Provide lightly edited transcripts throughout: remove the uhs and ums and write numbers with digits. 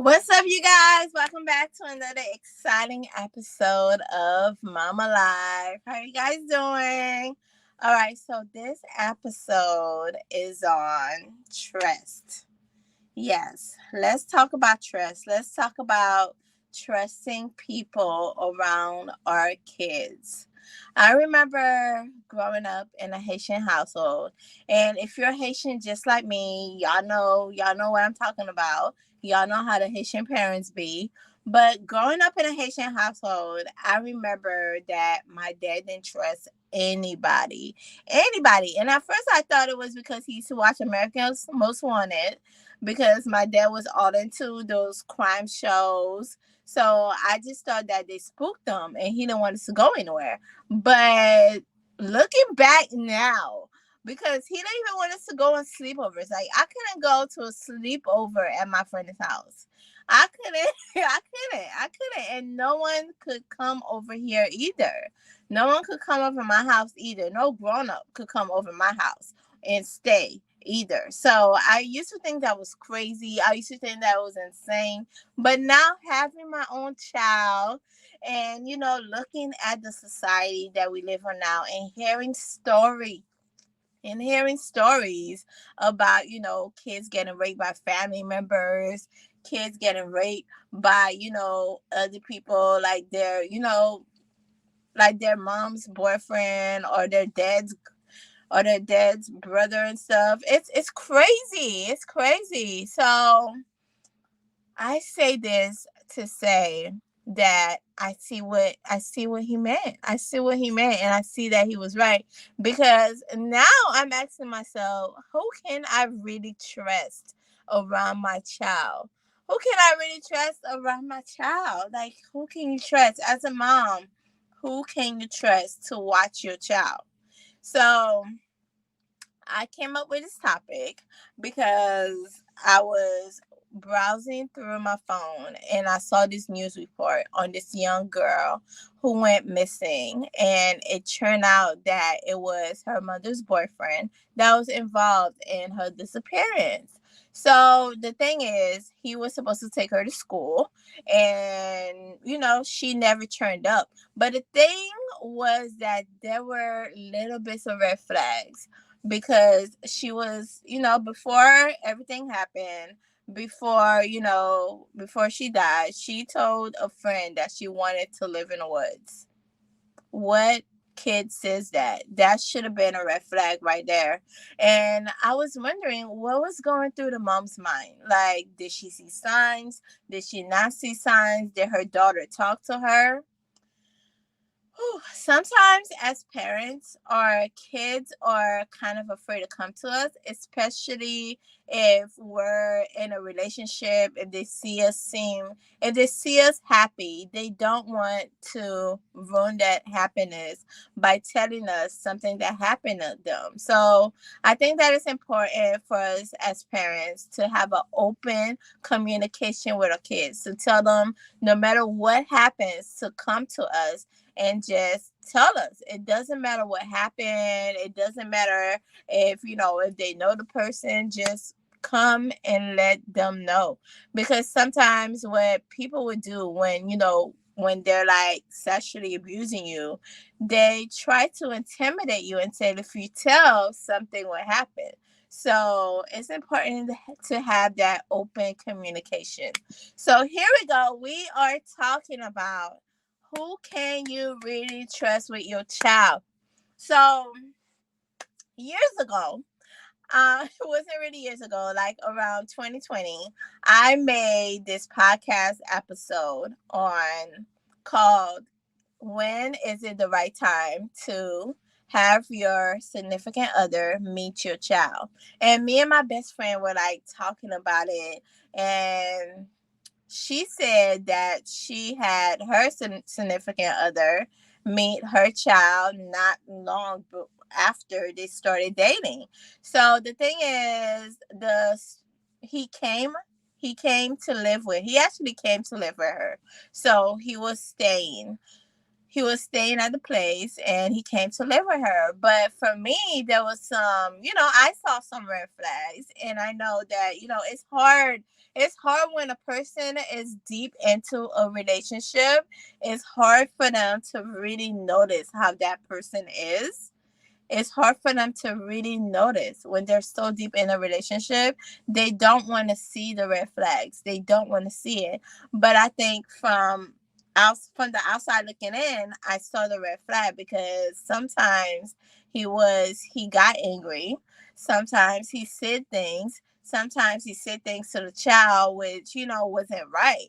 What's up, you guys? Welcome back to another exciting episode of Mama Life. How are you guys doing? All right, so this episode is on trust. Yes, let's talk about trust. Let's talk about trusting people around our kids. I remember growing up in a Haitian household, and if you're Haitian just like me, y'all know what I'm talking about. Y'all know how the Haitian parents be. But growing up in a Haitian household, I remember that my dad didn't trust anybody. And at first, I thought it was because he used to watch America's Most Wanted, because my dad was all into those crime shows. So I just thought that they spooked him and he didn't want us to go anywhere. But looking back now, because he didn't even want us to go on sleepovers. Like, I couldn't go to a sleepover at my friend's house. I couldn't, I couldn't. And no one could come over here either. No one could come over my house either. No grown up could come over my house and stay either. So I used to think that was crazy. I used to think that was insane. But now having my own child and, looking at the society that we live in now and hearing stories about, kids getting raped by family members, kids getting raped by, other people, like their mom's boyfriend or their dad's brother and stuff. It's crazy. It's crazy. So I say this to say that I see what he meant. I see what he meant, and I see that he was right, because now I'm asking myself, who can I really trust around my child? Who can I really trust around my child? Like, who can you trust as a mom? Who can you trust to watch your child? So I came up with this topic because I was browsing through my phone and I saw this news report on this young girl who went missing. And it turned out that it was her mother's boyfriend that was involved in her disappearance. So the thing is, he was supposed to take her to school, and she never turned up. But the thing was that there were little bits of red flags, because she was, before everything happened, before she died, she told a friend that she wanted to live in the woods. What kid says that? That should have been a red flag right there. And I was wondering what was going through the mom's mind. Like, did she see signs? Did she not see signs? Did her daughter talk to her? Sometimes as parents, our kids are kind of afraid to come to us, especially if we're in a relationship. If they see us happy, they don't want to ruin that happiness by telling us something that happened to them. So I think that it's important for us as parents to have an open communication with our kids, to tell them no matter what happens to come to us and just tell us. It doesn't matter what happened. It doesn't matter if they know the person. Just come and let them know. Because sometimes what people would do when they're like sexually abusing you, they try to intimidate you and say if you tell, something will happen. So it's important to have that open communication. So here we go. We are talking about, who can you really trust with your child? So years ago, it wasn't really years ago, like around 2020, I made this podcast episode on called "When Is It the Right Time to Have Your Significant Other Meet Your Child?" And me and my best friend were like talking about it, and she said that she had her significant other meet her child not long after they started dating. So the thing is, he came he came to live with he actually came to live with her. So he was staying. he was staying at the place and he came to live with her. But for me, there was some, I saw some red flags, and I know that, it's hard. It's hard when a person is deep into a relationship. It's hard for them to really notice how that person is. It's hard for them to really notice when they're so deep in a relationship. They don't want to see the red flags. They don't want to see it. But I think from the outside looking in, I saw the red flag because sometimes he got angry. Sometimes he said things. Sometimes he said things to the child which wasn't right.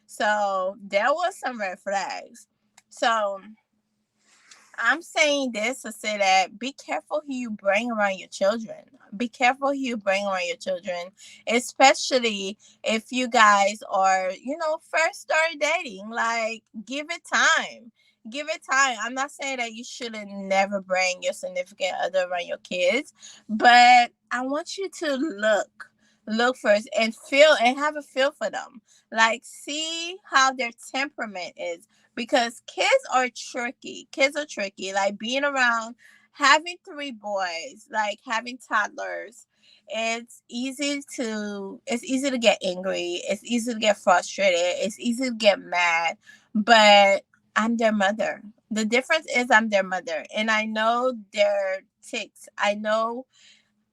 So there was some red flags. So I'm saying this to say that be careful who you bring around your children. Be careful who you bring around your children, especially if you guys are, first start dating. Like, give it time. Give it time. I'm not saying that you shouldn't never bring your significant other around your kids, but I want you to look first and feel and have a feel for them. Like, see how their temperament is, because kids are tricky. Kids are tricky. Like, being around, having three boys, like having toddlers, it's easy to get angry. It's easy to get frustrated. It's easy to get mad. But I'm their mother. The difference is I'm their mother, and I know their ticks. I know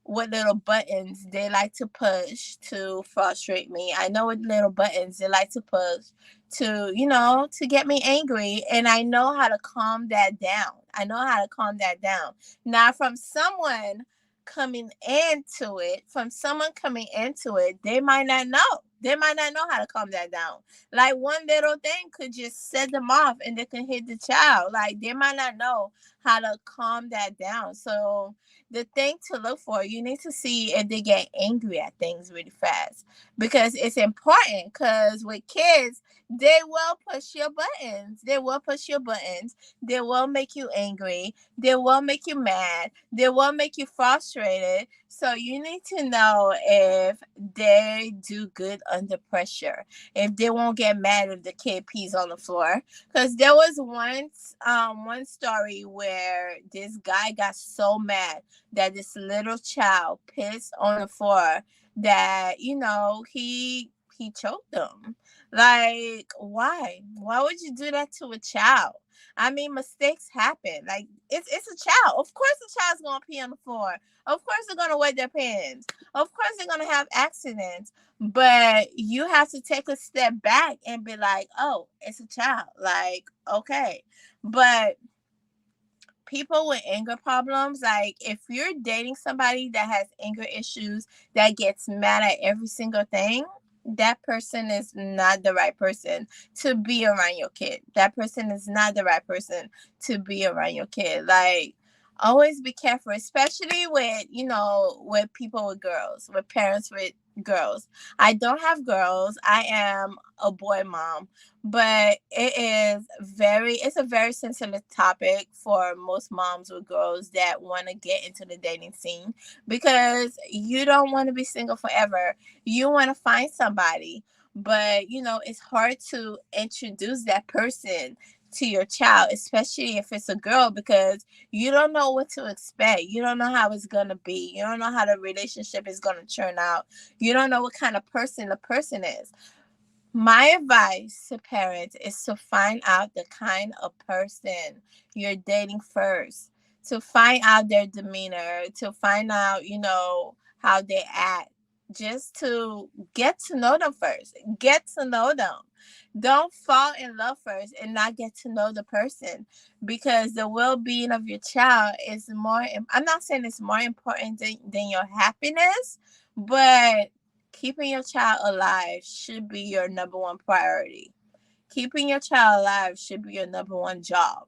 what little buttons they like to push to frustrate me. I know what little buttons they like to push to get me angry. And I know how to calm that down. I know how to calm that down. Now, from someone coming into it, they might not know. They might not know how to calm that down. Like, one little thing could just set them off and they can hit the child. Like, they might not know how to calm that down. So the thing to look for, you need to see if they get angry at things really fast, because it's important. Because with kids, they will push your buttons. They will push your buttons. They will make you angry. They will make you mad. They will make you frustrated. So you need to know if they do good under pressure. If they won't get mad if the kid pees on the floor. Because there was one story where this guy got so mad that this little child pissed on the floor that he choked them. Like, why would you do that to a child? I mean, mistakes happen. Like, it's a child. Of course the child's gonna pee on the floor. Of course they're gonna wet their pants. Of course they're gonna have accidents. But you have to take a step back and be like, oh, it's a child. Like, okay. But people with anger problems, like, if you're dating somebody that has anger issues, that gets mad at every single thing, that person is not the right person to be around your kid. That person is not the right person to be around your kid. Like, always be careful, especially with people with girls, with parents with girls. I don't have girls. I am a boy mom, but it's a very sensitive topic for most moms with girls that want to get into the dating scene, because you don't want to be single forever. You want to find somebody, but it's hard to introduce that person to your child, especially if it's a girl, because you don't know what to expect. You don't know how it's going to be. You don't know how the relationship is going to turn out. You don't know what kind of person the person is. My advice to parents is to find out the kind of person you're dating first, to find out their demeanor, to find out, how they act, just to get to know them first. Get to know them. Don't fall in love first and not get to know the person, because the well-being of your child is more. I'm not saying it's more important than your happiness, but keeping your child alive should be your number one priority. Keeping your child alive should be your number one job.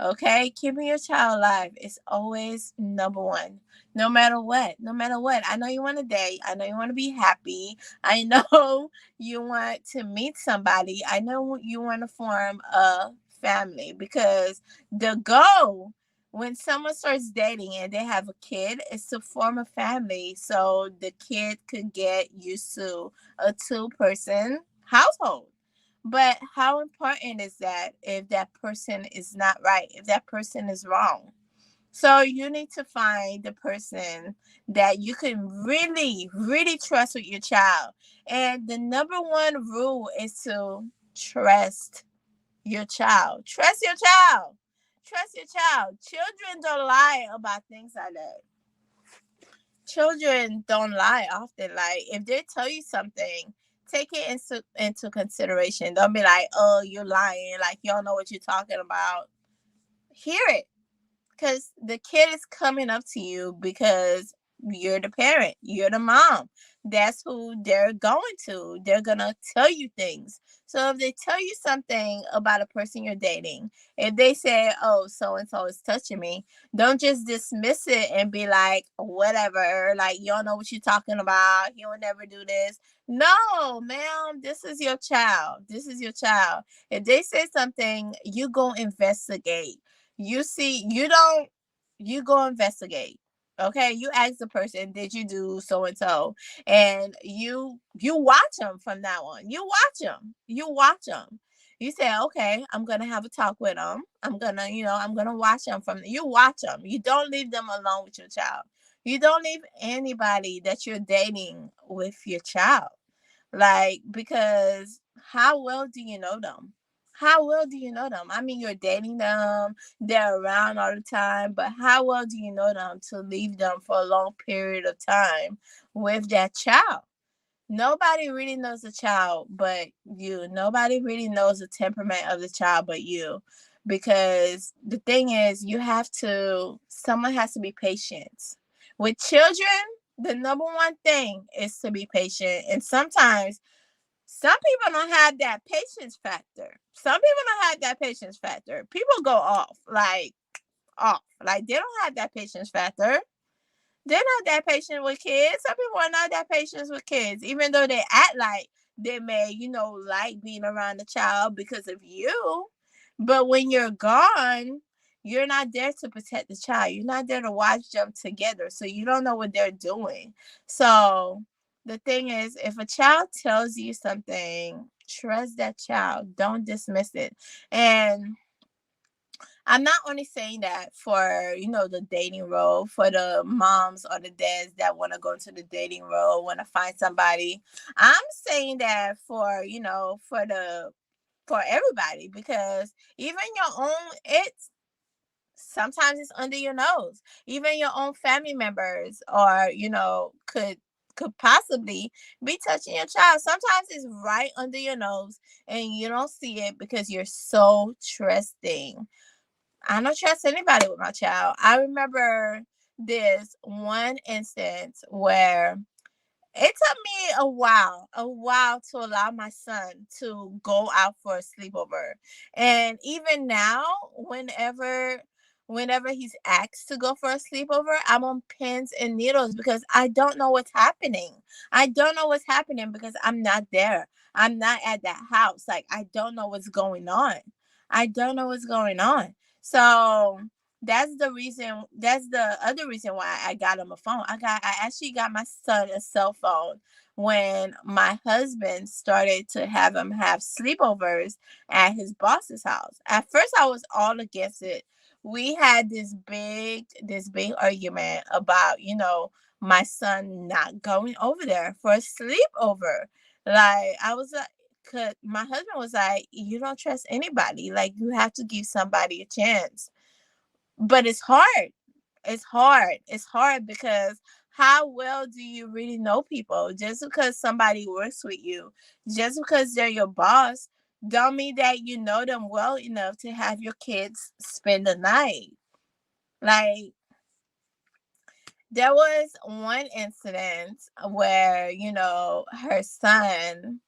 Okay? Keeping your child alive is always number one. No matter what. No matter what. I know you want to date. I know you want to be happy. I know you want to meet somebody. I know you want to form a family, because the goal when someone starts dating and they have a kid is to form a family, so the kid could get used to a two-person household. But how important is that if that person is not right, if that person is wrong? So you need to find the person that you can really, really trust with your child. And the number one rule is to trust your child. Trust your child. Trust your child. Children don't lie about things like that. Children don't lie often. Like if they tell you something, take it into consideration. Don't be like, oh, you're lying, like you don't know what you're talking about. Hear it. Because the kid is coming up to you because you're the parent, you're the mom. That's who they're going to. They're going to tell you things. So if they tell you something about a person you're dating, if they say, oh, so and so is touching me, don't just dismiss it and be like, whatever, like, you don't know what you're talking about. He will never do this. No, ma'am, this is your child. This is your child. If they say something, you go investigate. You see, you go investigate. Okay, you ask the person, did you do so and so, and you watch them from now on. You watch them. You watch them. You say, okay, I'm gonna have a talk with them. I'm gonna watch them from. You watch them. You don't leave them alone with your child. You don't leave anybody that you're dating with your child. Like, because how well do you know them? How well do you know them? I mean, you're dating them, they're around all the time, but how well do you know them to leave them for a long period of time with that child? Nobody really knows the child but you. Nobody really knows the temperament of the child but you. Because the thing is, someone has to be patient. With children, the number one thing is to be patient. And sometimes some people don't have that patience factor. Some people don't have that patience factor. People go off. Like they don't have that patience factor. They're not that patient with kids. Some people are not that patient with kids, even though they act like they may, like being around the child because of you. But when you're gone, you're not there to protect the child. You're not there to watch them together. So you don't know what they're doing. So the thing is, if a child tells you something, trust that child. Don't dismiss it. And I'm not only saying that for, the dating role, for the moms or the dads that want to go into the dating role, want to find somebody. I'm saying that for, for everybody, because even your own, it's sometimes it's under your nose. Even your own family members or, could possibly be touching your child. Sometimes it's right under your nose and you don't see it because you're so trusting. I don't trust anybody with my child. I remember this one instance where it took me a while to allow my son to go out for a sleepover. And even now, whenever he's asked to go for a sleepover, I'm on pins and needles because I don't know what's happening. I don't know what's happening because I'm not there. I'm not at that house. Like I don't know what's going on. I don't know what's going on. So that's the other reason why I got him a phone. I actually got my son a cell phone when my husband started to have him have sleepovers at his boss's house. At first I was all against it. We had this big argument about, my son not going over there for a sleepover. Like I was like, cause my husband was like, you don't trust anybody. Like you have to give somebody a chance. But it's hard. It's hard. It's hard because how well do you really know people? Just because somebody works with you, just because they're your boss, don't mean that you know them well enough to have your kids spend the night. Like there was one incident where, her son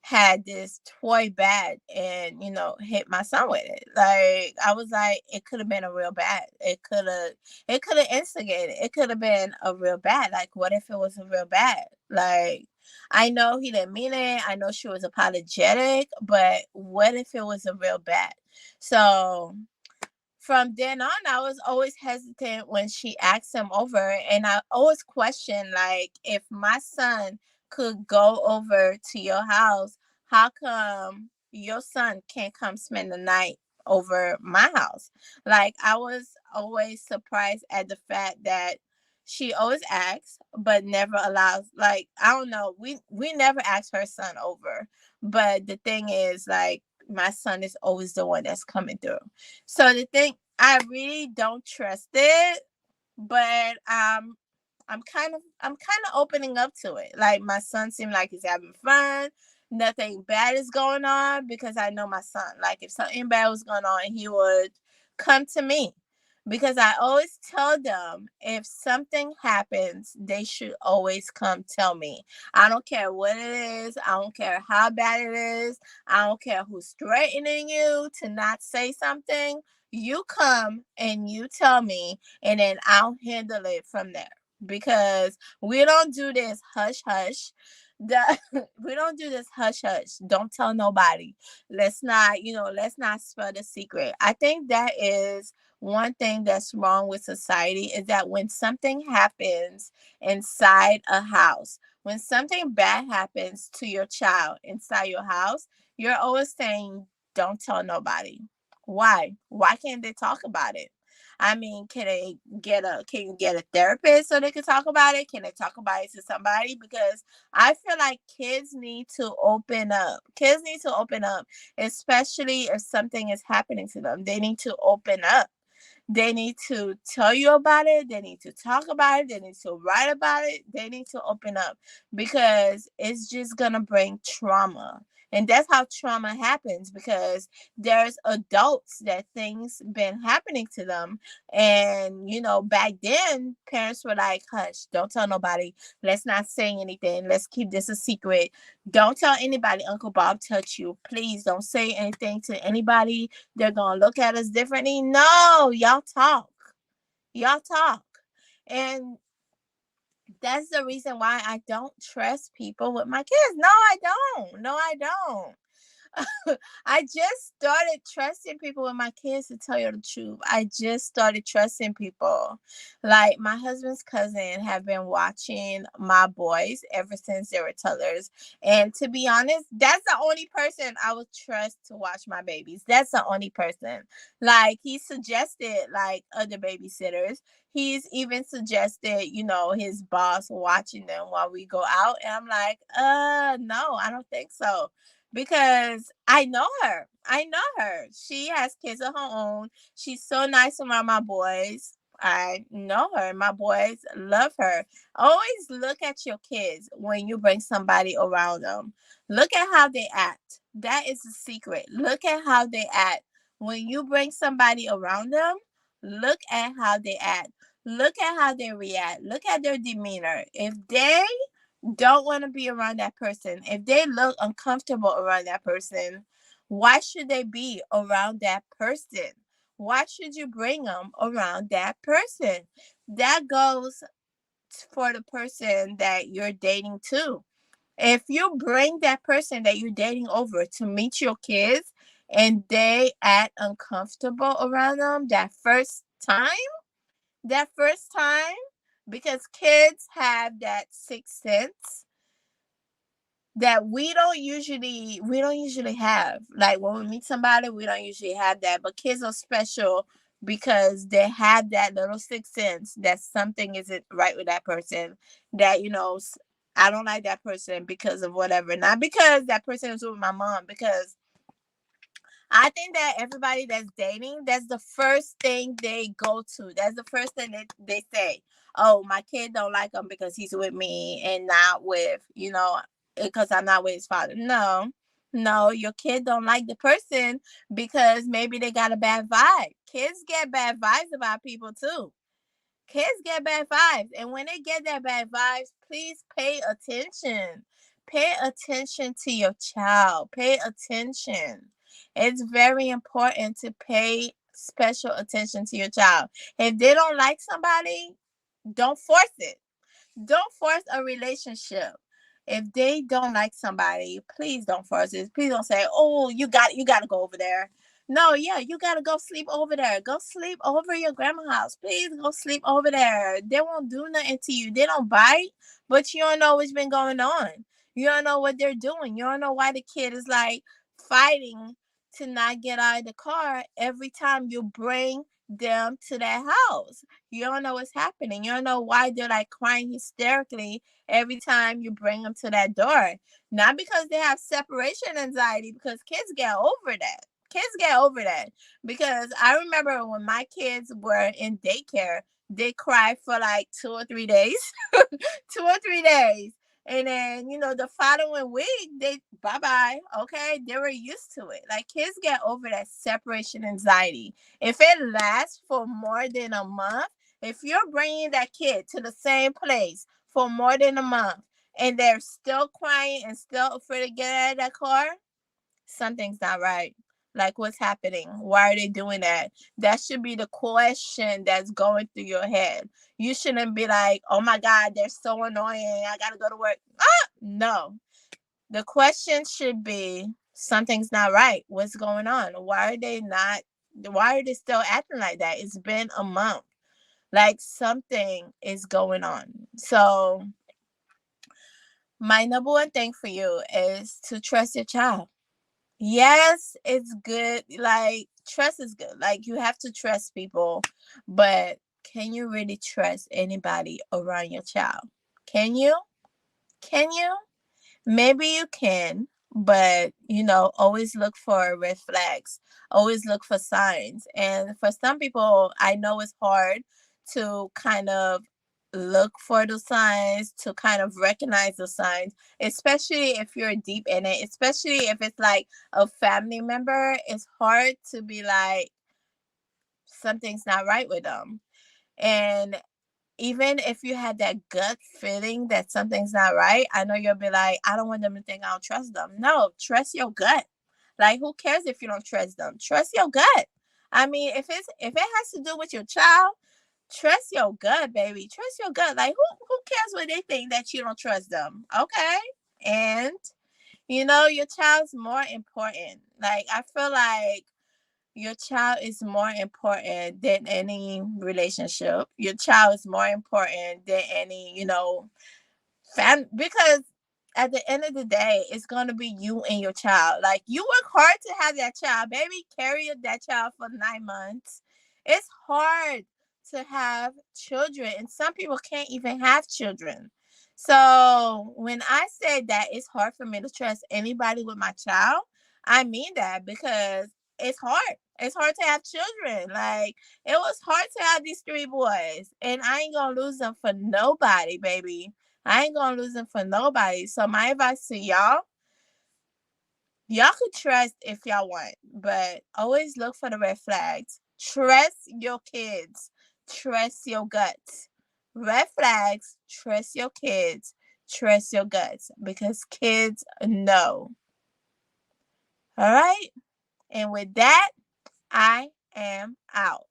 had this toy bat and hit my son with it. Like I was like, it could have been a real bat. It could have instigated. It could have been a real bat. Like what if it was a real bat? Like I know he didn't mean it. I know she was apologetic, but what if it was a real bat? So from then on, I was always hesitant when she asked him over, and I always questioned, like, if my son could go over to your house, how come? your son can't come spend the night over my house. Like, I was always surprised at the fact that she always asks but never allows. Like, I don't know, we never ask her son over, but the thing is, like, my son is always the one that's coming through. So the thing, I really don't trust it, but I'm kind of opening up to it. Like, my son seemed like he's having fun. Nothing bad is going on because I know my son. Like, if something bad was going on, he would come to me. Because I always tell them, if something happens, they should always come tell me. I don't care what it is. I don't care how bad it is. I don't care who's threatening you to not say something. You come and you tell me, and then I'll handle it from there, because we don't do this hush hush. The, we don't do this hush hush. Don't tell nobody. Let's not spread the secret. I think that is one thing that's wrong with society, is that when something happens inside a house, when something bad happens to your child inside your house, you're always saying, don't tell nobody. Why can't they talk about it? I mean, can you get a therapist so they can talk about it? Can they talk about it to somebody? Because I feel like kids need to open up. Kids need to open up, especially if something is happening to them. They need to open up. They need to tell you about it. They need to talk about it. They need to write about it. They need to open up, because it's just going to bring trauma. And that's how trauma happens, because there's adults that things been happening to them. And, back then, parents were like, hush, don't tell nobody. Let's not say anything. Let's keep this a secret. Don't tell anybody Uncle Bob touched you. Please don't say anything to anybody. They're going to look at us differently. No, y'all talk. Y'all talk. And that's the reason why I don't trust people with my kids. No, I don't. No, I don't. I just started trusting people with my kids, to tell you the truth. I just started trusting people. Like, my husband's cousin have been watching my boys ever since they were toddlers. And to be honest, that's the only person I would trust to watch my babies. That's the only person. Like, he suggested like other babysitters. He's even suggested, his boss watching them while we go out. And I'm like, no, I don't think so, because I know her. I know her. She has kids of her own. She's so nice around my boys. I know her. My boys love her. Always look at your kids when you bring somebody around them. Look at how they act. That is the secret. Look at how they act. When you bring somebody around them, look at how they act. Look at how they react. Look at their demeanor. If they don't want to be around that person, if they look uncomfortable around that person, why should they be around that person? Why should you bring them around that person? That goes for the person that you're dating too. If you bring that person that you're dating over to meet your kids, and they act uncomfortable around them that first time, because kids have that sixth sense that we don't usually have. Like, when we meet somebody, we don't usually have that, but kids are special because they have that little sixth sense that something isn't right with that person. That, I don't like that person because of whatever, not because that person is with my mom. Because I think that everybody that's dating, that's the first thing they go to. That's the first thing they say. Oh, my kid don't like him because he's with me and not with, because I'm not with his father. No, no, your kid don't like the person because maybe they got a bad vibe. Kids get bad vibes about people too. Kids get bad vibes. And when they get that bad vibes, please pay attention. Pay attention to your child. Pay attention. It's very important to pay special attention to your child. If they don't like somebody, don't force it. Don't force a relationship. If they don't like somebody, please don't force it. Please don't say, "Oh, you got to go over there." No, yeah, you got to go sleep over there. Go sleep over your grandma's house. Please go sleep over there. They won't do nothing to you. They don't bite, but you don't know what's been going on. You don't know what they're doing. You don't know why the kid is like fighting to not get out of the car every time you bring them to that house. You don't know what's happening. You don't know why they're like crying hysterically every time you bring them to that door. Not because they have separation anxiety, because kids get over that. Kids get over that. Because I remember when my kids were in daycare, they cried for like 2 or 3 days. 2 or 3 days. And then, the following week, they bye bye. Okay. They were used to it. Like kids get over that separation anxiety. If it lasts for more than a month, if you're bringing that kid to the same place for more than a month and they're still crying and still afraid to get out of that car, something's not right. Like, what's happening? Why are they doing that? That should be the question that's going through your head. You shouldn't be like, oh my God, they're so annoying. I got to go to work. No. The question should be, something's not right. What's going on? Why are they still acting like that? It's been a month. Like, something is going on. So, my number one thing for you is to trust your child. Yes, it's good. Like, trust is good. Like, you have to trust people, but can you really trust anybody around your child? Can you? Can you? Maybe you can, but always look for red flags. Always look for signs. And for some people, I know it's hard to kind of look for the signs, to kind of recognize the signs, especially if you're deep in it, especially if it's like a family member. It's hard to be like, something's not right with them. And even if you had that gut feeling that something's not right, I know you'll be like, I don't want them to think I don't trust them. No, trust your gut. Like, who cares if you don't trust them? Trust your gut. I mean, if it has to do with your child, trust your gut, baby. Trust your gut. Like, who cares what they think that you don't trust them? Okay. And your child's more important. Like, I feel like your child is more important than any relationship. Your child is more important than any, because at the end of the day, it's gonna be you and your child. Like, you work hard to have that child, baby. Carry that child for 9 months. It's hard to have children, and some people can't even have children. So when I say that it's hard for me to trust anybody with my child, I mean that, because it's hard. It's hard to have children. Like, it was hard to have these 3 boys, and I ain't gonna lose them for nobody, baby. I ain't gonna lose them for nobody. So my advice to y'all could trust if y'all want, but always look for the red flags. Trust your kids. Trust your guts. Red flags, trust your kids. Trust your guts, because kids know. All right? And with that, I am out.